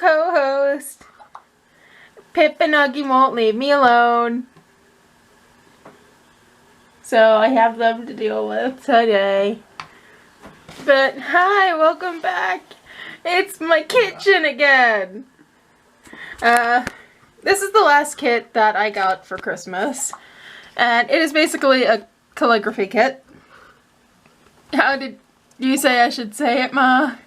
co-host. Pip and Huggy won't leave me alone. So I have them to deal with today. But hi, welcome back. It's my kitchen again. This is the last kit that I got for Christmas. And it is basically a calligraphy kit. How did you say I should say it, Ma?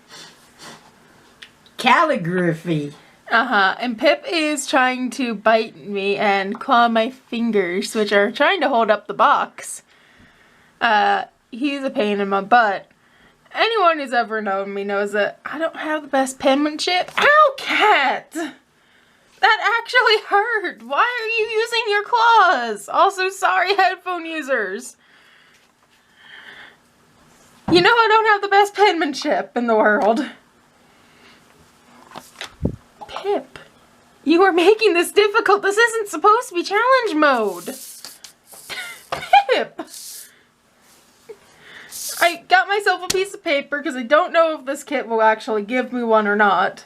Calligraphy. And Pip is trying to bite me and claw my fingers, which are trying to hold up the box. He's a pain in my butt. Anyone who's ever known me knows that I don't have the best penmanship. Ow, cat! That actually hurt! Why are you using your claws? Also, sorry, headphone users. You know I don't have the best penmanship in the world. Pip, you are making this difficult. This isn't supposed to be challenge mode. Pip! I got myself a piece of paper because I don't know if this kit will actually give me one or not.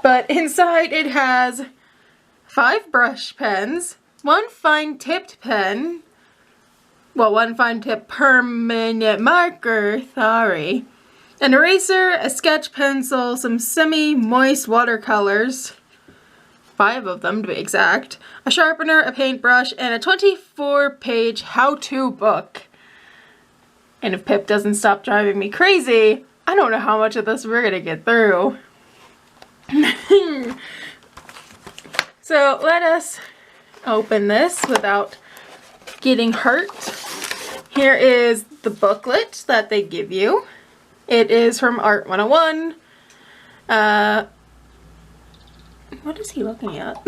But inside it has 5 brush pens, 1 fine tipped pen, well, 1 fine tip permanent marker, sorry, an eraser, a sketch pencil, some semi-moist watercolors, 5 of them to be exact, a sharpener, a paintbrush, and a 24-page how-to book. And if Pip doesn't stop driving me crazy, I don't know how much of this we're gonna get through. So let us open this without getting hurt. Here is the booklet that they give you. It is from Art 101. What is he looking at?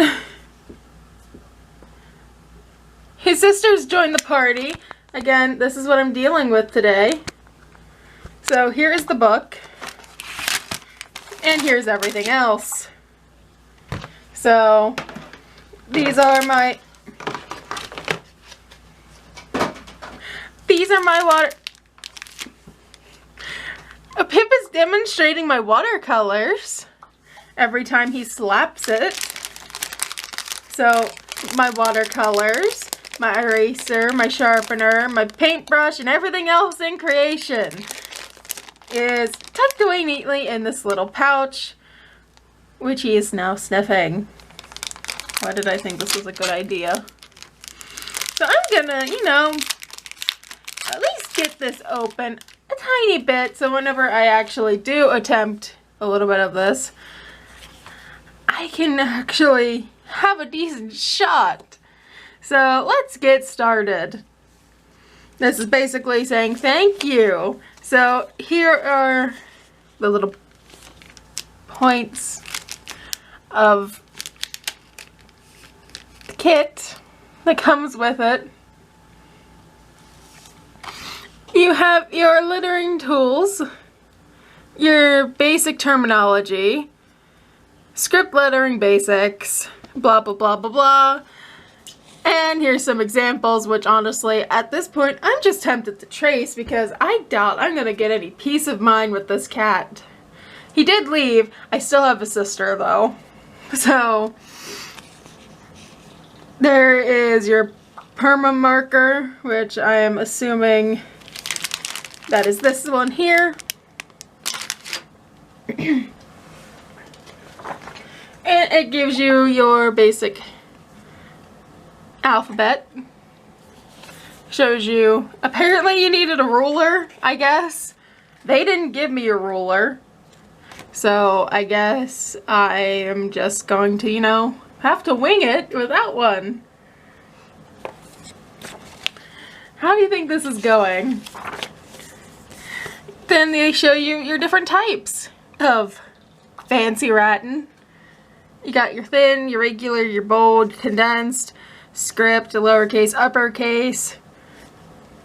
His sisters joined the party. Again, this is what I'm dealing with today. So here is the book. And here's everything else. So these are my water. Pip is demonstrating my watercolors every time he slaps it. So my watercolors, my eraser, my sharpener, my paintbrush, and everything else in creation is tucked away neatly in this little pouch, which he is now sniffing. Why did I think this was a good idea? So I'm gonna, at least get this open a tiny bit, so whenever I actually do attempt a little bit of this, I can actually have a decent shot. So let's get started. This is basically saying thank you. So here are the little points of the kit that comes with it. You have your lettering tools, your basic terminology, script lettering basics, blah blah blah blah blah. And here's some examples, which honestly, at this point, I'm just tempted to trace because I doubt I'm going to get any peace of mind with this cat. He did leave. I still have a sister, though. So, there is your perma marker, which I am assuming that is this one here. And it gives you your basic alphabet. Shows you, apparently you needed a ruler, I guess. They didn't give me a ruler. So I guess I am just going to, have to wing it without one. How do you think this is going? Then they show you your different types of fancy writing. You got your thin, your regular, your bold, condensed, script, lowercase, uppercase,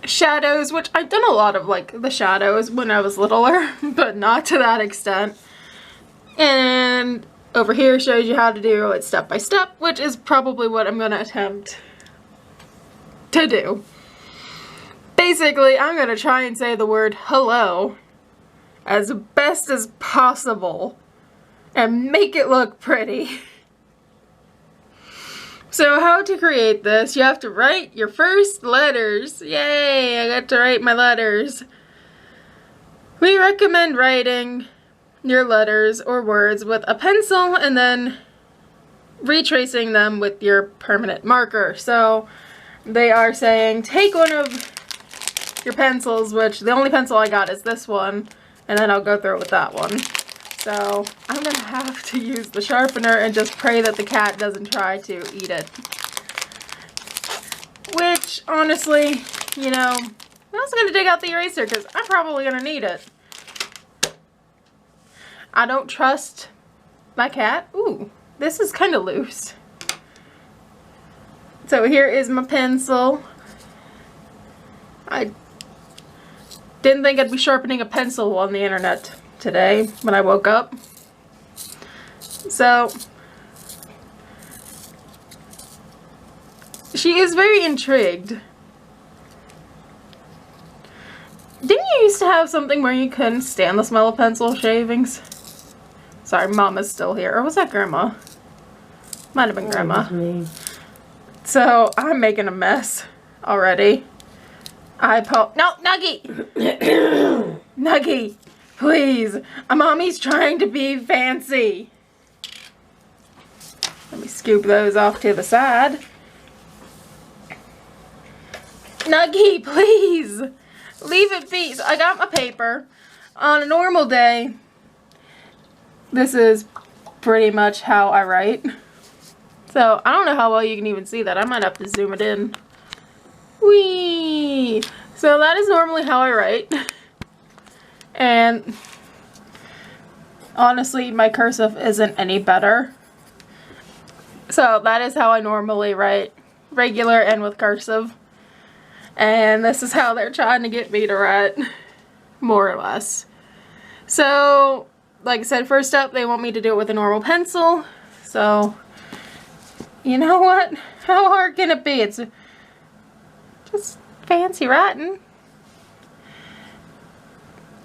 shadows, which I've done a lot of the shadows when I was littler, but not to that extent. And over here shows you how to do it step by step, which is probably what I'm going to attempt to do. Basically, I'm going to try and say the word hello as best as possible and make it look pretty. So how to create this, you have to write your first letters. Yay, I got to write my letters. We recommend writing your letters or words with a pencil and then retracing them with your permanent marker. So they are saying take one of your pencils, which the only pencil I got is this one, and then I'll go through it with that one. So I'm gonna have to use the sharpener and just pray that the cat doesn't try to eat it. Which, honestly, you know, I'm also gonna dig out the eraser because I'm probably gonna need it. I don't trust my cat. Ooh, this is kind of loose. So here is my pencil. I didn't think I'd be sharpening a pencil on the internet today when I woke up. So she is very intrigued. Didn't you used to have something where you couldn't stand the smell of pencil shavings? Sorry, Mama's still here. Or was that Grandma? Might have been Grandma. So I'm making a mess already. No, Nuggie! Nuggie! Please, Mommy's trying to be fancy. Let me scoop those off to the side. Nuggie, please, leave it be. So I got my paper. On a normal day, this is pretty much how I write. So I don't know how well you can even see that. I might have to zoom it in. Whee! So that is normally how I write. And honestly, my cursive isn't any better. So that is how I normally write, regular and with cursive. And this is how they're trying to get me to write, more or less. So, like I said, first up, they want me to do it with a normal pencil. So, you know what? How hard can it be? It's just fancy writing.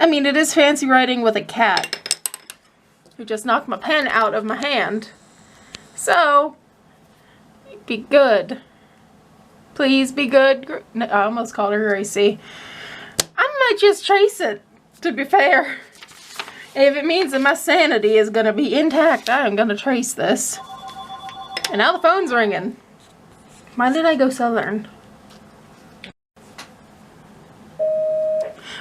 I mean, it is fancy writing with a cat who just knocked my pen out of my hand. So, be good. Please be good. I almost called her Gracie. I might just trace it, to be fair. If it means that my sanity is going to be intact, I am going to trace this. And now the phone's ringing. Why did I go southern?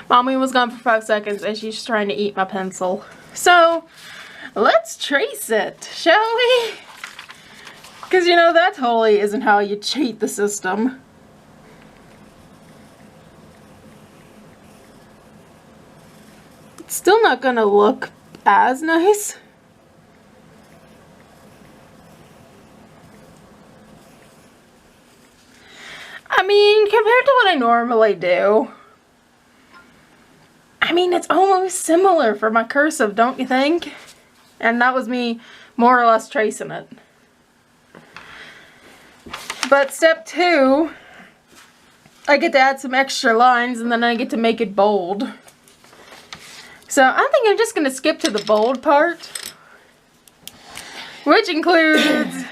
Mommy was gone for 5 seconds and she's trying to eat my pencil. So, let's trace it, shall we? Because, you know, that totally isn't how you cheat the system. It's still not going to look as nice. I mean, compared to what I normally do, I mean, it's almost similar for my cursive, don't you think? And that was me more or less tracing it. But step 2, I get to add some extra lines and then I get to make it bold. So I think I'm just going to skip to the bold part, which includes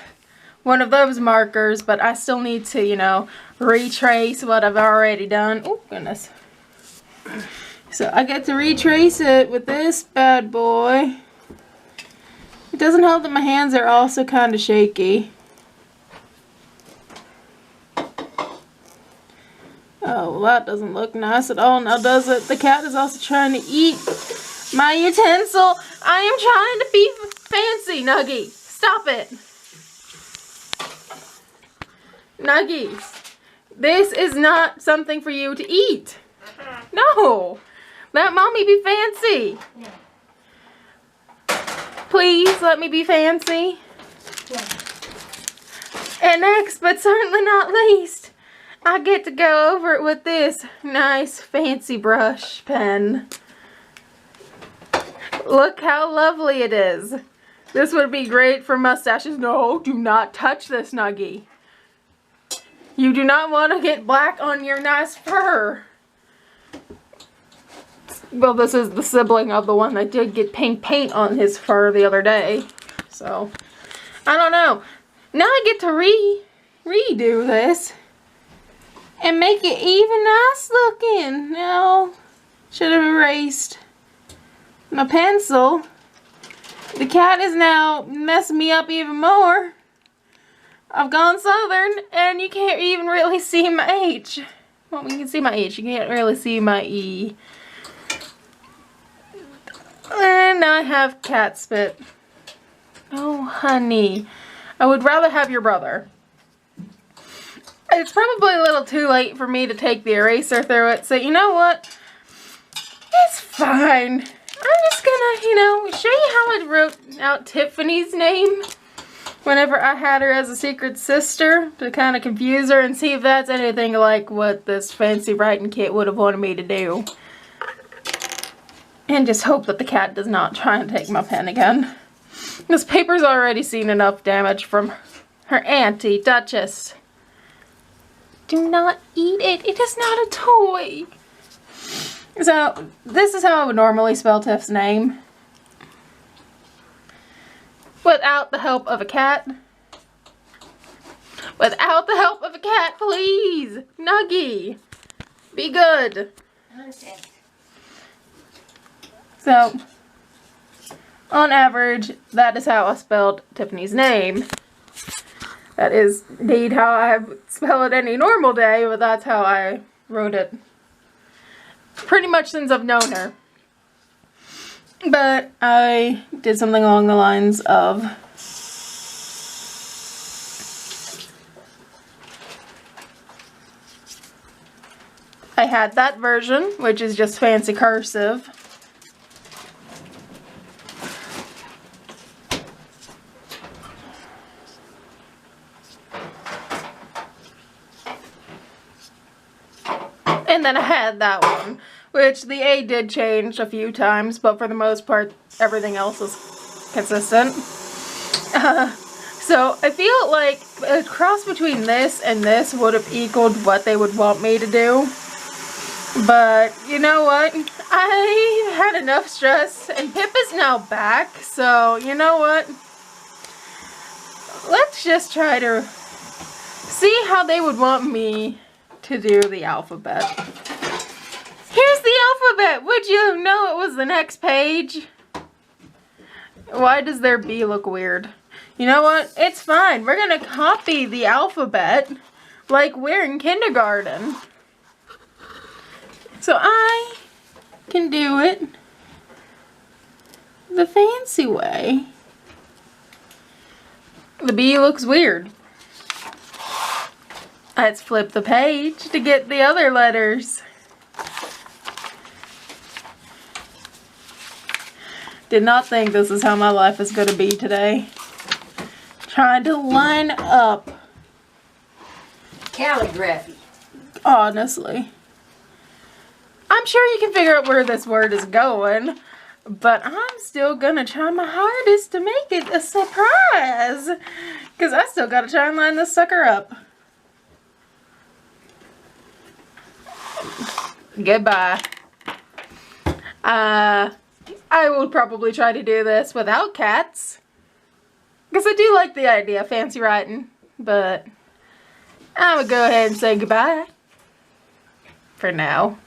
one of those markers, but I still need to, you know, retrace what I've already done. Oh, goodness. So I get to retrace it with this bad boy. It doesn't help that my hands are also kind of shaky. Oh, well, that doesn't look nice at all now, does it? The cat is also trying to eat my utensil. I am trying to be fancy, Nuggie. Stop it. Nuggies, this is not something for you to eat. No. Let Mommy be fancy. Please let me be fancy. And next, but certainly not least, I get to go over it with this nice fancy brush pen. Look how lovely it is. This would be great for mustaches. No, do not touch this, Nuggie. You do not want to get black on your nice fur. Well, this is the sibling of the one that did get pink paint on his fur the other day. So, I don't know. Now I get to redo this and make it even nice looking. Now, should have erased my pencil. The cat is now messing me up even more. I've gone southern and you can't even really see my H. Well, you can see my H. You can't really see my E. And now I have cat spit. Oh, honey. I would rather have your brother. It's probably a little too late for me to take the eraser through it. So, you know what? It's fine. I'm just gonna, you know, show you how I wrote out Tiffany's name whenever I had her as a secret sister to kind of confuse her and see if that's anything like what this fancy writing kit would have wanted me to do. And just hope that the cat does not try and take my pen again. This paper's already seen enough damage from her auntie, Duchess. Do not eat it. It is not a toy. So, this is how I would normally spell Tiff's name. Without the help of a cat. Without the help of a cat, please. Nuggie. Be good. Okay. So, on average, that is how I spelled Tiffany's name. That is indeed how I spell it any normal day, but that's how I wrote it pretty much since I've known her. But I did something along the lines of I had that version, which is just fancy cursive. And then I had that one, which the A did change a few times, but for the most part, everything else was consistent. So I feel like a cross between this and this would have equaled what they would want me to do. But you know what? I had enough stress, and Pip is now back, so you know what? Let's just try to see how they would want me to do the alphabet. Here's the alphabet! Would you know it was the next page? Why does their B look weird? You know what? It's fine. We're gonna copy the alphabet like we're in kindergarten. So I can do it the fancy way. The B looks weird. Let's flip the page to get the other letters. Did not think this is how my life is going to be today. Trying to line up. Calligraphy. Honestly. I'm sure you can figure out where this word is going. But I'm still going to try my hardest to make it a surprise. Because I still got to try and line this sucker up. Goodbye. I will probably try to do this without cats. Because I do like the idea of fancy writing. But I'm going to go ahead and say goodbye. For now.